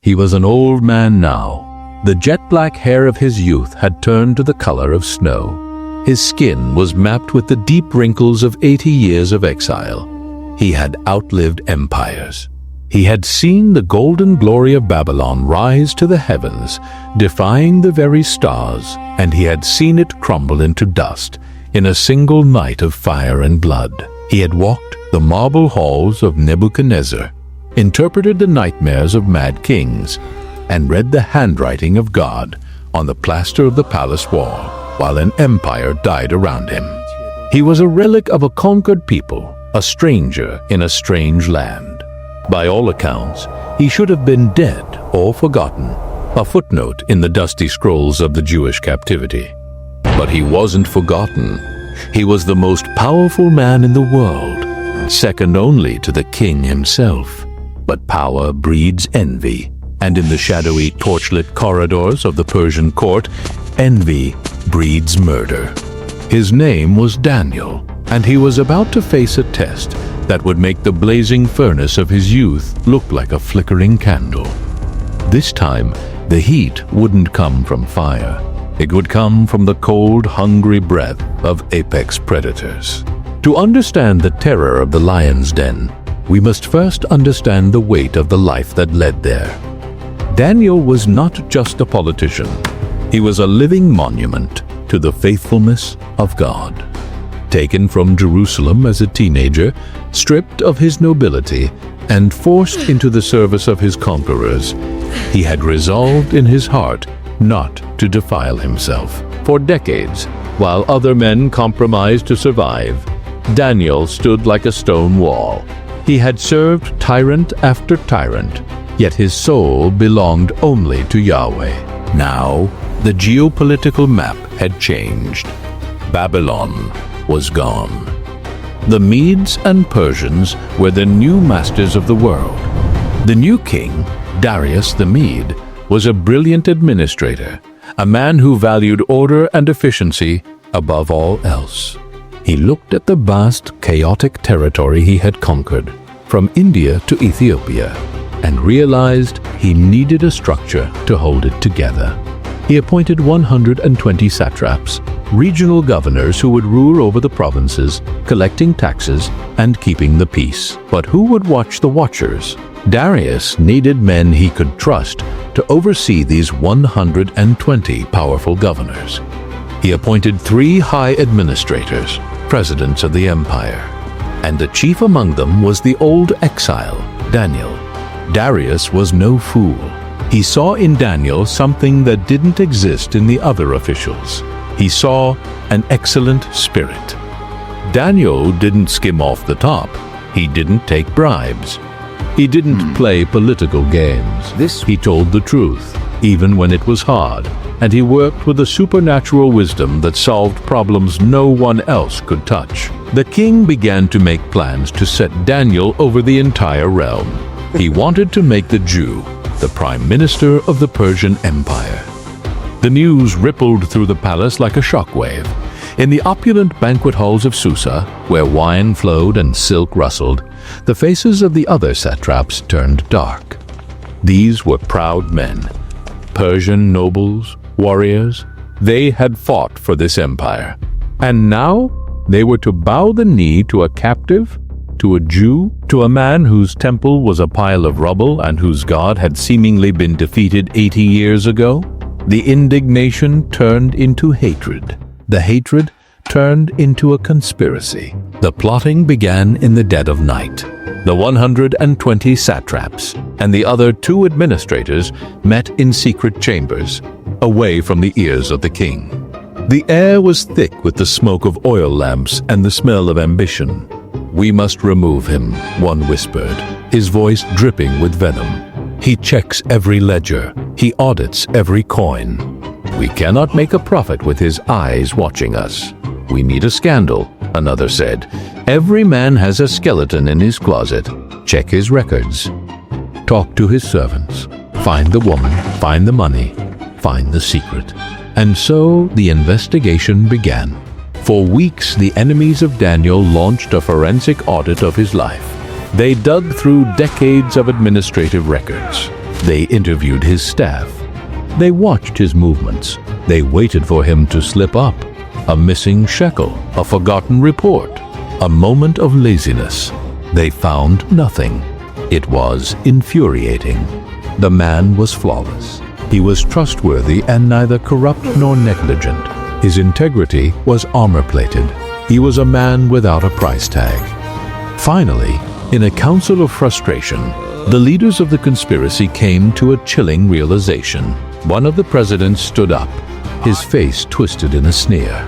He was an old man now. The jet-black hair of his youth had turned to the color of snow. His skin was mapped with the deep wrinkles of 80 years of exile. He had outlived empires. He had seen the golden glory of Babylon rise to the heavens, defying the very stars, and he had seen it crumble into dust in a single night of fire and blood. He had walked the marble halls of Nebuchadnezzar, interpreted the nightmares of mad kings, and read the handwriting of God on the plaster of the palace wall, while an empire died around him. He was a relic of a conquered people, a stranger in a strange land. By all accounts, he should have been dead or forgotten, a footnote in the dusty scrolls of the Jewish captivity. But he wasn't forgotten. He was the most powerful man in the world, second only to the king himself. But power breeds envy, and in the shadowy, torchlit corridors of the Persian court, envy breeds murder. His name was Daniel, and he was about to face a test that would make the blazing furnace of his youth look like a flickering candle. This time, the heat wouldn't come from fire. It would come from the cold, hungry breath of apex predators. To understand the terror of the lion's den, we must first understand the weight of the life that led there. Daniel was not just a politician. He was a living monument to the faithfulness of God. Taken from Jerusalem as a teenager, stripped of his nobility, and forced into the service of his conquerors, he had resolved in his heart not to defile himself. For decades, while other men compromised to survive, Daniel stood like a stone wall. He had served tyrant after tyrant, yet his soul belonged only to Yahweh. Now, the geopolitical map had changed. Babylon was gone. The Medes and Persians were the new masters of the world. The new king, Darius the Mede, was a brilliant administrator, a man who valued order and efficiency above all else. He looked at the vast, chaotic territory he had conquered, from India to Ethiopia, and realized he needed a structure to hold it together. He appointed 120 satraps, regional governors who would rule over the provinces, collecting taxes and keeping the peace. But who would watch the watchers? Darius needed men he could trust to oversee these 120 powerful governors. He appointed 3 high administrators, presidents of the empire, and the chief among them was the old exile, Daniel. Darius was no fool. He saw in Daniel something that didn't exist in the other officials. He saw an excellent spirit. Daniel didn't skim off the top. He didn't take bribes. He didn't play political games. He told the truth, even when it was hard, and he worked with a supernatural wisdom that solved problems no one else could touch. The king began to make plans to set Daniel over the entire realm. He wanted to make the Jew the prime minister of the Persian Empire. The news rippled through the palace like a shockwave. In the opulent banquet halls of Susa, where wine flowed and silk rustled, the faces of the other satraps turned dark. These were proud men, Persian nobles, warriors. They had fought for this empire. And now they were to bow the knee to a captive, to a Jew, to a man whose temple was a pile of rubble and whose God had seemingly been defeated 80 years ago. The indignation turned into hatred. The hatred turned into a conspiracy. The plotting began in the dead of night. The 120 satraps and the other 2 administrators met in secret chambers, away from the ears of the king. The air was thick with the smoke of oil lamps and the smell of ambition. "We must remove him," one whispered, his voice dripping with venom. "He checks every ledger. He audits every coin. We cannot make a profit with his eyes watching us. We need a scandal," another said. "Every man has a skeleton in his closet. Check his records. Talk to his servants. Find the woman, find the money, find the secret." And so the investigation began. For weeks, the enemies of Daniel launched a forensic audit of his life. They dug through decades of administrative records, They interviewed his staff. They watched his movements. They waited for him to slip up. A missing shekel, a forgotten report, a moment of laziness. They found nothing. It was infuriating. The man was flawless. He was trustworthy and neither corrupt nor negligent. His integrity was armor-plated. He was a man without a price tag. Finally, in a council of frustration, the leaders of the conspiracy came to a chilling realization. One of the presidents stood up, his face twisted in a sneer.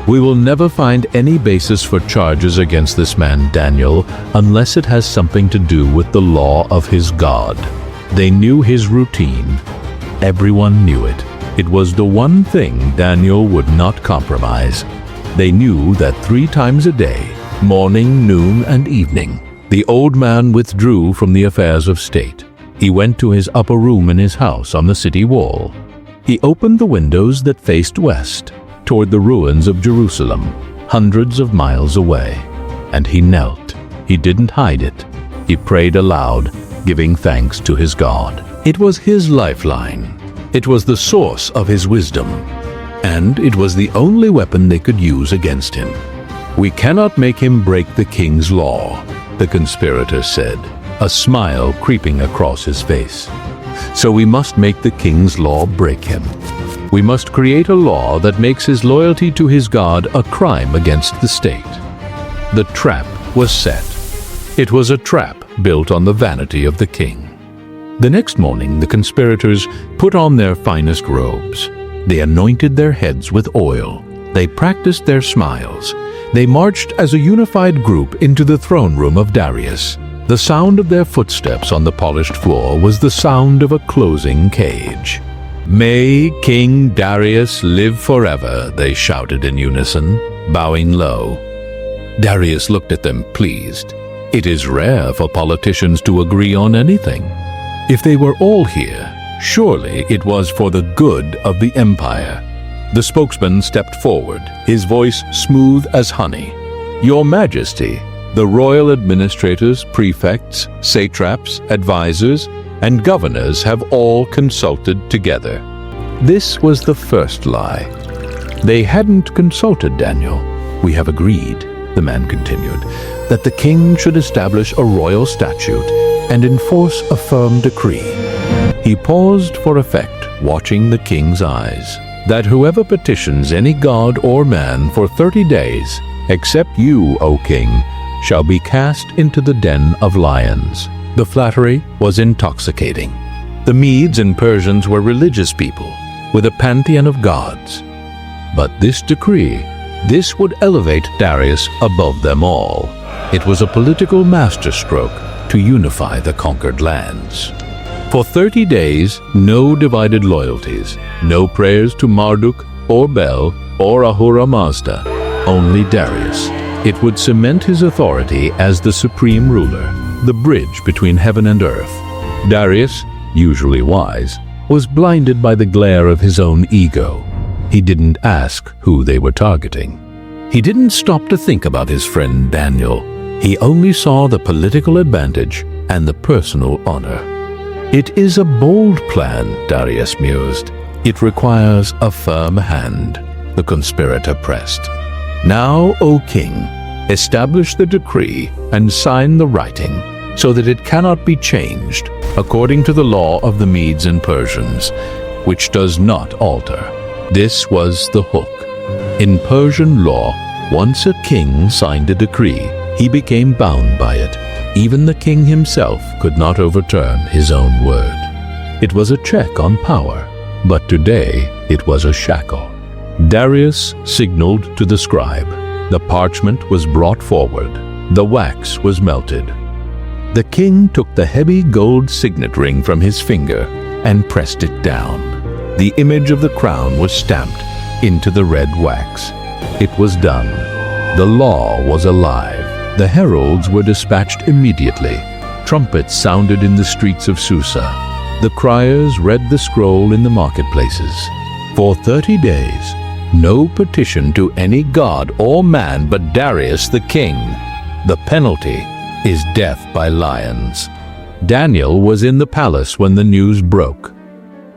"We will never find any basis for charges against this man, Daniel, unless it has something to do with the law of his God." They knew his routine. Everyone knew it. It was the one thing Daniel would not compromise. They knew that 3 times a day, morning, noon, and evening, the old man withdrew from the affairs of state. He went to his upper room in his house on the city wall. He opened the windows that faced west, toward the ruins of Jerusalem, hundreds of miles away. And he knelt. He didn't hide it. He prayed aloud, giving thanks to his God. It was his lifeline. It was the source of his wisdom. And it was the only weapon they could use against him. "We cannot make him break the king's law," the conspirator said, a smile creeping across his face. "So we must make the king's law break him. We must create a law that makes his loyalty to his God a crime against the state." The trap was set. It was a trap built on the vanity of the king. The next morning, the conspirators put on their finest robes. They anointed their heads with oil. They practiced their smiles. They marched as a unified group into the throne room of Darius. The sound of their footsteps on the polished floor was the sound of a closing cage. "May King Darius live forever," they shouted in unison, bowing low. Darius looked at them, pleased. It is rare for politicians to agree on anything. If they were all here, surely it was for the good of the empire. The spokesman stepped forward, his voice smooth as honey. "Your Majesty, the royal administrators, prefects, satraps, advisors, and governors have all consulted together." This was the first lie. They hadn't consulted Daniel. "We have agreed," the man continued, "that the king should establish a royal statute and enforce a firm decree." He paused for effect, watching the king's eyes. "That whoever petitions any god or man for 30 days, except you, O king, shall be cast into the den of lions." The flattery was intoxicating. The Medes and Persians were religious people with a pantheon of gods. But this decree, this would elevate Darius above them all. It was a political masterstroke to unify the conquered lands. For 30 days, no divided loyalties, no prayers to Marduk or Bel or Ahura Mazda, only Darius. It would cement his authority as the supreme ruler, the bridge between heaven and earth. Darius, usually wise, was blinded by the glare of his own ego. He didn't ask who they were targeting. He didn't stop to think about his friend Daniel. He only saw the political advantage and the personal honor. "It is a bold plan," Darius mused. "It requires a firm hand," the conspirator pressed. "Now, O king, establish the decree and sign the writing so that it cannot be changed according to the law of the Medes and Persians, which does not alter." This was the hook. In Persian law, once a king signed a decree, he became bound by it. Even the king himself could not overturn his own word. It was a check on power, but today it was a shackle. Darius signaled to the scribe. The parchment was brought forward. The wax was melted. The king took the heavy gold signet ring from his finger and pressed it down. The image of the crown was stamped into the red wax. It was done. The law was alive. The heralds were dispatched immediately. Trumpets sounded in the streets of Susa. The criers read the scroll in the marketplaces. For 30 days, no petition to any god or man but Darius the king. The penalty is death by lions. Daniel was in the palace when the news broke.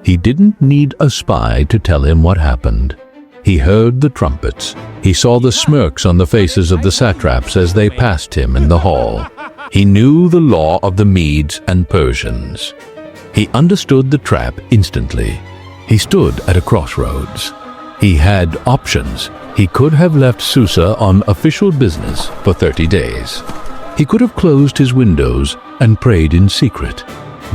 He didn't need a spy to tell him what happened. He heard the trumpets. He saw the smirks on the faces of the satraps as they passed him in the hall. He knew the law of the Medes and Persians. He understood the trap instantly. He stood at a crossroads. He had options. He could have left Susa on official business for 30 days. He could have closed his windows and prayed in secret.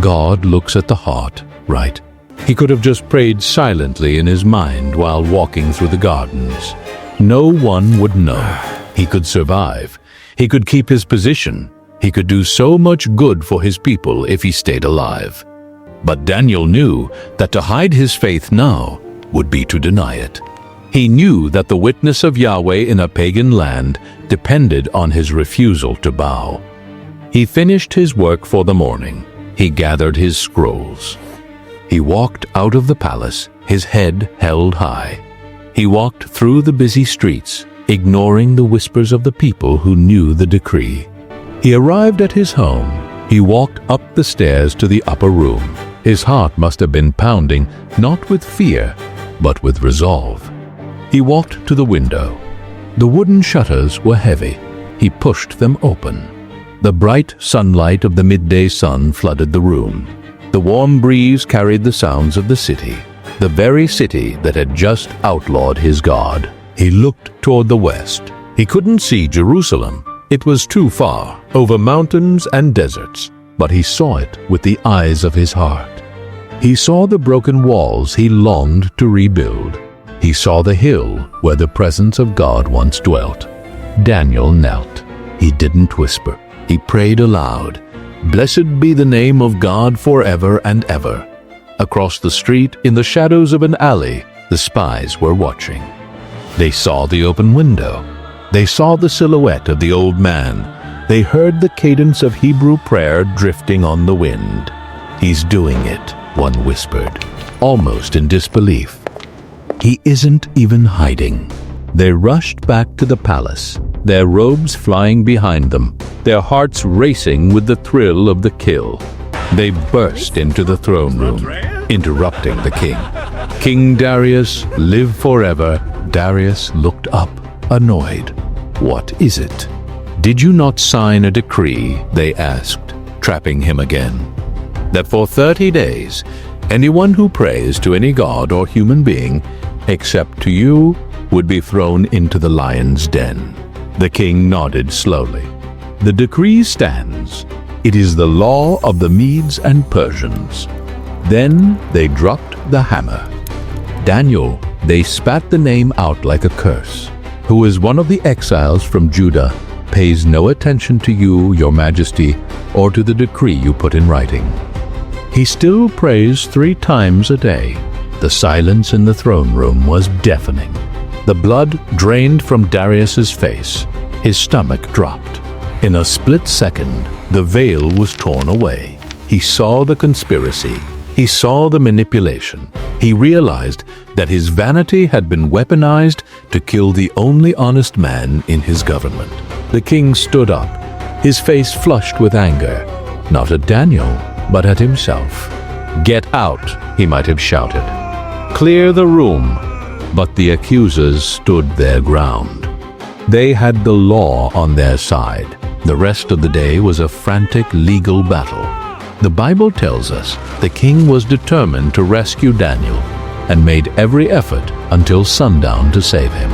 God looks at the heart, right? He could have just prayed silently in his mind while walking through the gardens. No one would know. He could survive. He could keep his position. He could do so much good for his people if he stayed alive. But Daniel knew that to hide his faith now would be to deny it. He knew that the witness of Yahweh in a pagan land depended on his refusal to bow. He finished his work for the morning. He gathered his scrolls. He walked out of the palace, his head held high. He walked through the busy streets, ignoring the whispers of the people who knew the decree. He arrived at his home. He walked up the stairs to the upper room. His heart must have been pounding, not with fear, but with resolve. He walked to the window. The wooden shutters were heavy. He pushed them open. The bright sunlight of the midday sun flooded the room. The warm breeze carried the sounds of the city, the very city that had just outlawed his God. He looked toward the west. He couldn't see Jerusalem. It was too far, over mountains and deserts, but he saw it with the eyes of his heart. He saw the broken walls he longed to rebuild. He saw the hill where the presence of God once dwelt. Daniel knelt. He didn't whisper. He prayed aloud. Blessed be the name of God forever and ever. Across the street, in the shadows of an alley, the spies were watching. They saw the open window. They saw the silhouette of the old man. They heard the cadence of Hebrew prayer drifting on the wind. He's doing it, one whispered, almost in disbelief. He isn't even hiding. They rushed back to the palace, their robes flying behind them, their hearts racing with the thrill of the kill. They burst into the throne room, interrupting the king. King Darius, live forever. Darius looked up, annoyed. What is it? Did you not sign a decree? They asked, trapping him again. That for 30 days, anyone who prays to any god or human being, except to you, would be thrown into the lion's den. The king nodded slowly. The decree stands. It is the law of the Medes and Persians. Then they dropped the hammer. Daniel, they spat the name out like a curse. Who is one of the exiles from Judah, pays no attention to you, your majesty, or to the decree you put in writing. He still prays 3 times a day. The silence in the throne room was deafening. The blood drained from Darius's face. His stomach dropped. In a split second, the veil was torn away. He saw the conspiracy. He saw the manipulation. He realized that his vanity had been weaponized to kill the only honest man in his government. The king stood up, his face flushed with anger, not at Daniel, but at himself. Get out, he might have shouted. Clear the room. But the accusers stood their ground. They had the law on their side. The rest of the day was a frantic legal battle. The Bible tells us the king was determined to rescue Daniel and made every effort until sundown to save him.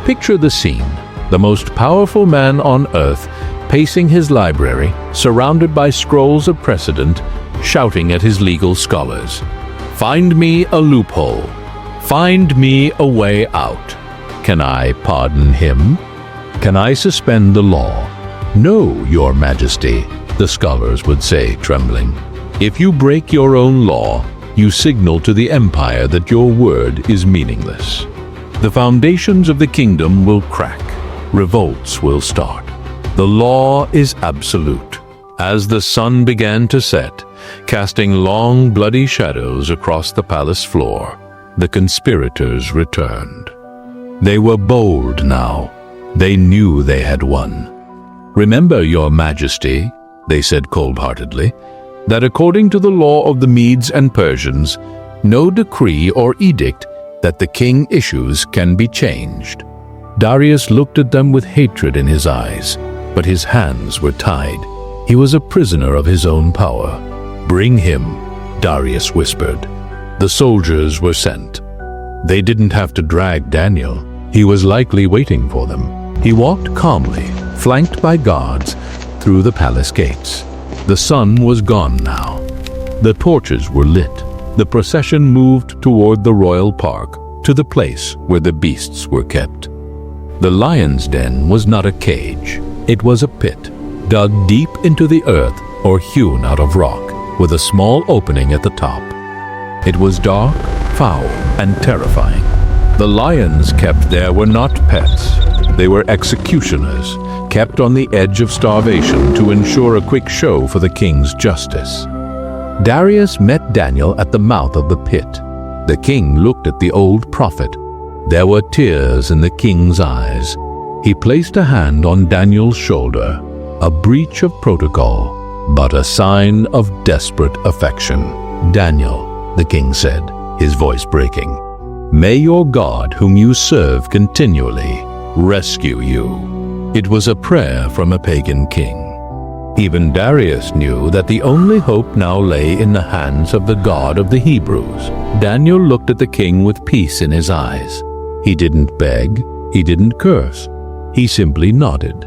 Picture the scene, the most powerful man on earth pacing his library, surrounded by scrolls of precedent, shouting at his legal scholars, "Find me a loophole. Find me a way out. Can I pardon him? Can I suspend the law?" "No, your majesty," the scholars would say, trembling. "If you break your own law, you signal to the empire that your word is meaningless. The foundations of the kingdom will crack. Revolts will start. The law is absolute." As the sun began to set, casting long, bloody shadows across the palace floor, the conspirators returned. They were bold now. They knew they had won. "Remember, your majesty," they said cold-heartedly, that according to the law of the Medes and Persians, no decree or edict that the king issues can be changed. Darius looked at them with hatred in his eyes, but his hands were tied. He was a prisoner of his own power. "Bring him," Darius whispered. The soldiers were sent. They didn't have to drag Daniel. He was likely waiting for them. He walked calmly, flanked by guards, through the palace gates. The sun was gone now. The torches were lit. The procession moved toward the royal park, to the place where the beasts were kept. The lion's den was not a cage. It was a pit, dug deep into the earth or hewn out of rock, with a small opening at the top. It was dark, foul, and terrifying. The lions kept there were not pets. They were executioners, kept on the edge of starvation to ensure a quick show for the king's justice. Darius met Daniel at the mouth of the pit. The king looked at the old prophet. There were tears in the king's eyes. He placed a hand on Daniel's shoulder, a breach of protocol, but a sign of desperate affection. "Daniel," the king said, his voice breaking, "may your God, whom you serve continually, rescue you." It was a prayer from a pagan king. Even Darius knew that the only hope now lay in the hands of the God of the Hebrews. Daniel looked at the king with peace in his eyes. He didn't beg, he didn't curse. He simply nodded.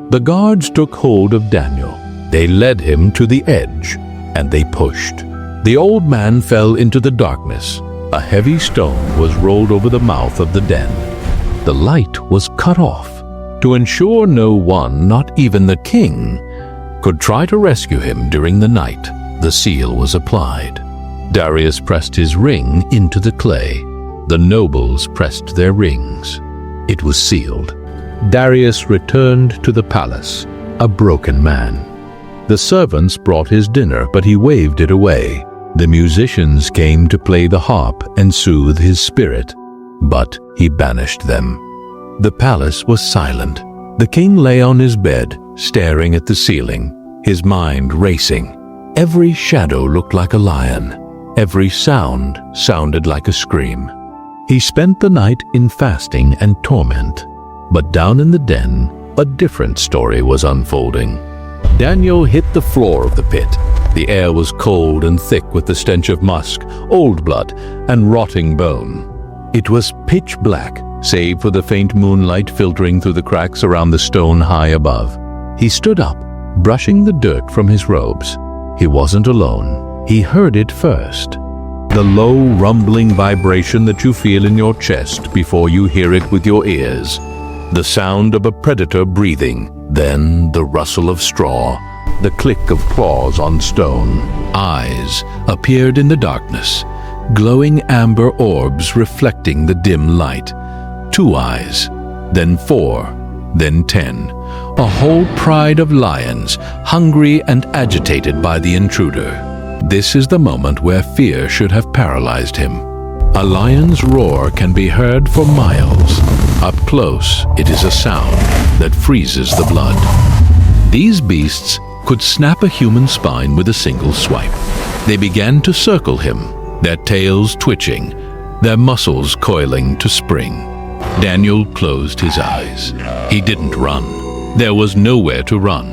The guards took hold of Daniel. They led him to the edge, and they pushed. The old man fell into the darkness. A heavy stone was rolled over the mouth of the den. The light was cut off. To ensure no one, not even the king, could try to rescue him during the night, the seal was applied. Darius pressed his ring into the clay. The nobles pressed their rings. It was sealed. Darius returned to the palace, a broken man. The servants brought his dinner, but he waved it away. The musicians came to play the harp and soothe his spirit, but he banished them. The palace was silent. The king lay on his bed, staring at the ceiling, his mind racing. Every shadow looked like a lion. Every sound sounded like a scream. He spent the night in fasting and torment. But down in the den, a different story was unfolding. Daniel hit the floor of the pit. The air was cold and thick with the stench of musk, old blood, and rotting bone. It was pitch black, save for the faint moonlight filtering through the cracks around the stone high above. He stood up, brushing the dirt from his robes. He wasn't alone. He heard it first. The low, rumbling vibration that you feel in your chest before you hear it with your ears. The sound of a predator breathing, then the rustle of straw, the click of claws on stone. Eyes appeared in the darkness, glowing amber orbs reflecting the dim light. 2 eyes, then 4, then 10. A whole pride of lions, hungry and agitated by the intruder. This is the moment where fear should have paralyzed him. A lion's roar can be heard for miles. Up close, it is a sound that freezes the blood. These beasts could snap a human spine with a single swipe. They began to circle him, their tails twitching, their muscles coiling to spring. Daniel closed his eyes. He didn't run. There was nowhere to run.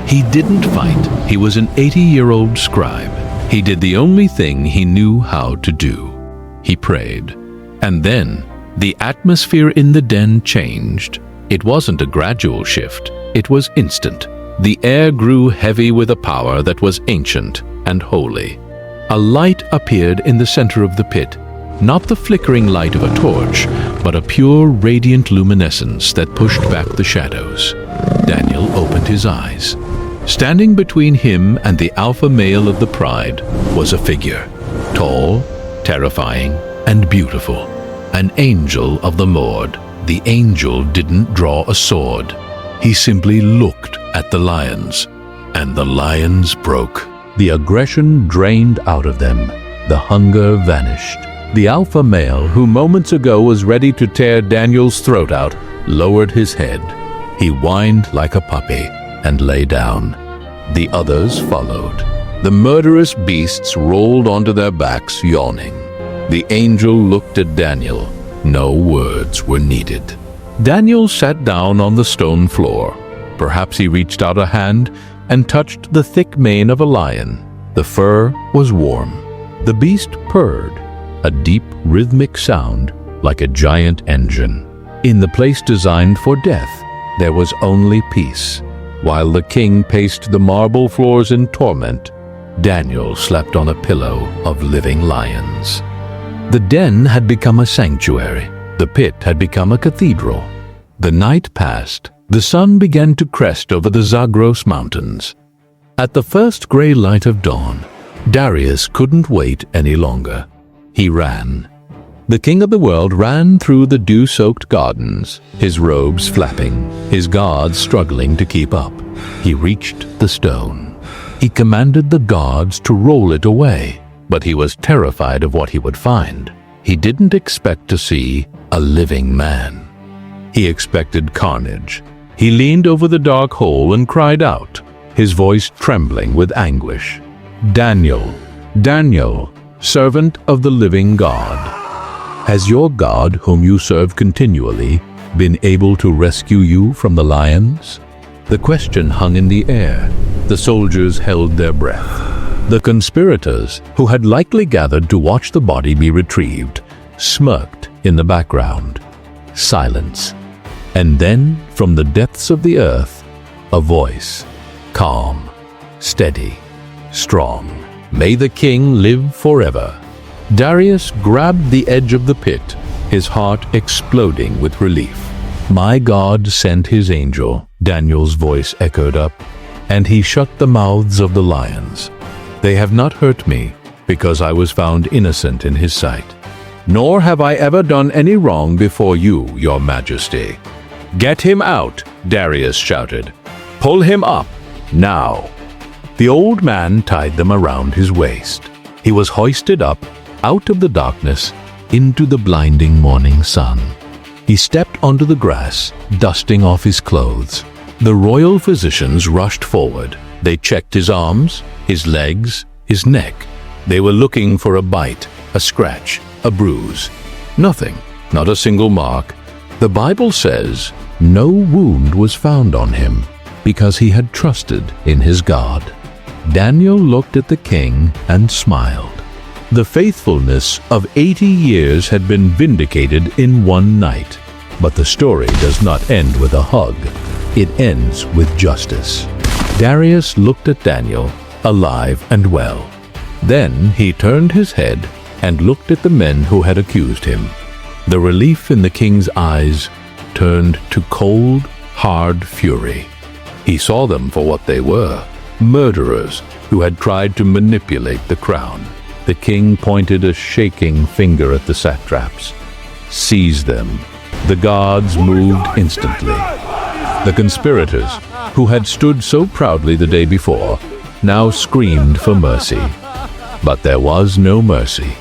He didn't fight. He was an 80-year-old scribe. He did the only thing he knew how to do. He prayed. And then, the atmosphere in the den changed. It wasn't a gradual shift. It was instant. The air grew heavy with a power that was ancient and holy. A light appeared in the center of the pit. Not the flickering light of a torch, but a pure, radiant luminescence that pushed back the shadows. Daniel opened his eyes. Standing between him and the alpha male of the pride was a figure, tall, terrifying, and beautiful. An angel of the Lord. The angel didn't draw a sword. He simply looked at the lions, and the lions broke. The aggression drained out of them. The hunger vanished. The alpha male, who moments ago was ready to tear Daniel's throat out, lowered his head. He whined like a puppy and lay down. The others followed. The murderous beasts rolled onto their backs, yawning. The angel looked at Daniel. No words were needed. Daniel sat down on the stone floor. Perhaps he reached out a hand and touched the thick mane of a lion. The fur was warm. The beast purred, a deep, rhythmic sound like a giant engine. In the place designed for death, there was only peace. While the king paced the marble floors in torment, Daniel slept on a pillow of living lions. The den had become a sanctuary. The pit had become a cathedral. The night passed. The sun began to crest over the Zagros mountains. At the first gray light of dawn, Darius couldn't wait any longer. He ran. The king of the world ran through the dew-soaked gardens, his robes flapping, his guards struggling to keep up. He reached the stone. He commanded the guards to roll it away, but he was terrified of what he would find. He didn't expect to see a living man. He expected carnage. He leaned over the dark hole and cried out, his voice trembling with anguish. "Daniel, Daniel, servant of the living God. Has your God, whom you serve continually, been able to rescue you from the lions?" The question hung in the air. The soldiers held their breath. The conspirators, who had likely gathered to watch the body be retrieved, smirked in the background. Silence. And then, from the depths of the earth, a voice. Calm, steady, strong. May the king live forever. Darius grabbed the edge of the pit, his heart exploding with relief. "My God sent his angel," Daniel's voice echoed up, "and he shut the mouths of the lions. They have not hurt me, because I was found innocent in his sight. Nor have I ever done any wrong before you, your majesty." "Get him out," Darius shouted. "Pull him up, now." The old man tied them around his waist. He was hoisted up, out of the darkness, into the blinding morning sun. He stepped onto the grass, dusting off his clothes. The royal physicians rushed forward. They checked his arms, his legs, his neck. They were looking for a bite, a scratch, a bruise. Nothing, not a single mark. The Bible says no wound was found on him because he had trusted in his God. Daniel looked at the king and smiled. The faithfulness of 80 years had been vindicated in one night. But the story does not end with a hug. It ends with justice. Darius looked at Daniel, alive and well. Then he turned his head and looked at the men who had accused him. The relief in the king's eyes turned to cold, hard fury. He saw them for what they were, murderers who had tried to manipulate the crown. The king pointed a shaking finger at the satraps. "Seize them." The guards moved instantly. The conspirators, who had stood so proudly the day before, now screamed for mercy. But there was no mercy.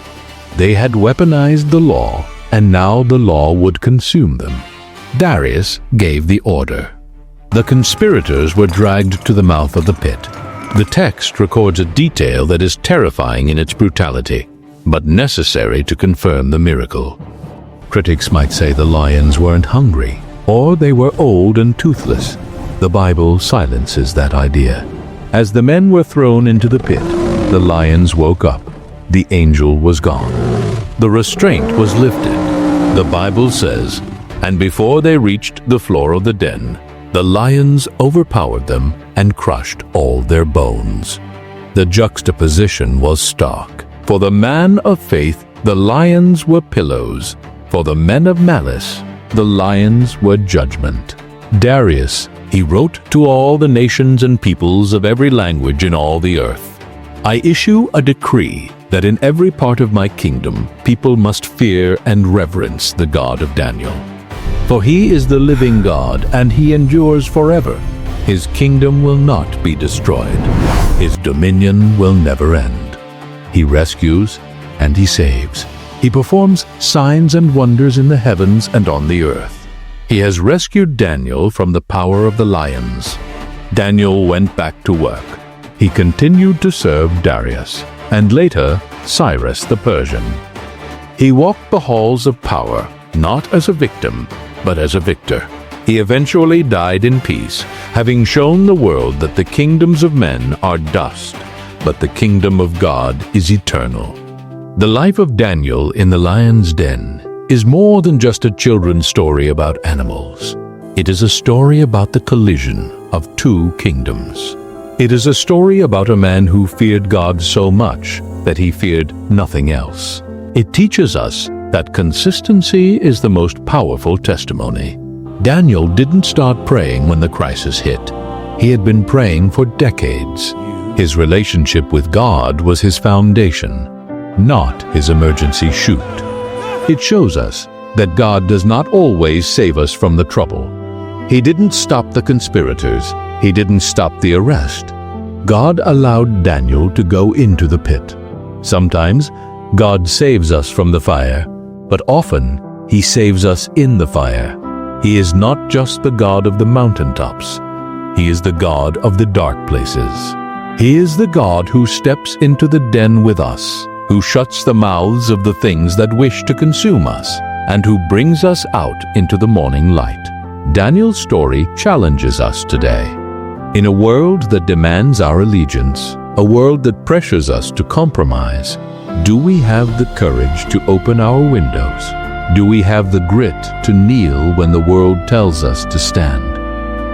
They had weaponized the law, and now the law would consume them. Darius gave the order. The conspirators were dragged to the mouth of the pit. The text records a detail that is terrifying in its brutality, but necessary to confirm the miracle. Critics might say the lions weren't hungry, or they were old and toothless. The Bible silences that idea. As the men were thrown into the pit, the lions woke up. The angel was gone. The restraint was lifted. The Bible says, "And before they reached the floor of the den, the lions overpowered them and crushed all their bones." The juxtaposition was stark. For the man of faith, the lions were pillows. For the men of malice, the lions were judgment. Darius, he wrote to all the nations and peoples of every language in all the earth, "I issue a decree that in every part of my kingdom people must fear and reverence the God of Daniel. For he is the living God, and he endures forever. His kingdom will not be destroyed. His dominion will never end. He rescues and he saves. He performs signs and wonders in the heavens and on the earth. He has rescued Daniel from the power of the lions." Daniel went back to work. he continued to serve Darius, and later Cyrus the Persian. He walked the halls of power, not as a victim, but as a victor. He eventually died in peace, having shown the world that the kingdoms of men are dust, but the kingdom of God is eternal. The life of Daniel in the lion's den is more than just a children's story about animals. It is a story about the collision of two kingdoms. It is a story about a man who feared God so much that he feared nothing else. It teaches us that consistency is the most powerful testimony. Daniel didn't start praying when the crisis hit. He had been praying for decades. His relationship with God was his foundation, not his emergency chute. It shows us that God does not always save us from the trouble. He didn't stop the conspirators. He didn't stop the arrest. God allowed Daniel to go into the pit. Sometimes God saves us from the fire, but often He saves us in the fire. He is not just the God of the mountaintops. He is the God of the dark places. He is the God who steps into the den with us, who shuts the mouths of the things that wish to consume us, and who brings us out into the morning light. Daniel's story challenges us today. In a world that demands our allegiance, a world that pressures us to compromise, do we have the courage to open our windows? Do we have the grit to kneel when the world tells us to stand?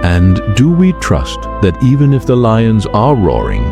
And do we trust that even if the lions are roaring,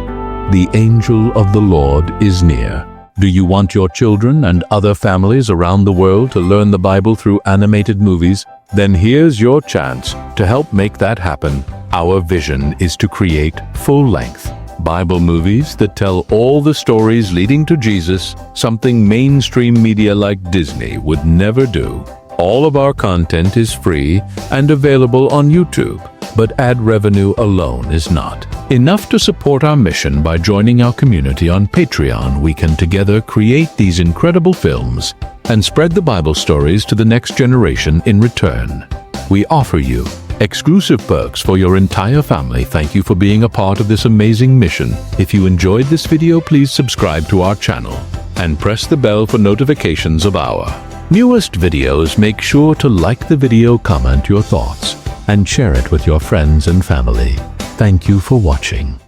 the angel of the Lord is near? Do you want your children and other families around the world to learn the Bible through animated movies? Then here's your chance to help make that happen. Our vision is to create full-length Bible movies that tell all the stories leading to Jesus, something mainstream media like Disney would never do. All of our content is free and available on YouTube, but ad revenue alone is not enough to support our mission. By joining our community on Patreon, we can together create these incredible films and spread the Bible stories to the next generation in return. We offer you exclusive perks for your entire family. Thank you for being a part of this amazing mission. If you enjoyed this video, please subscribe to our channel and press the bell for notifications of our newest videos. Make sure to like the video, comment your thoughts, and share it with your friends and family. Thank you for watching.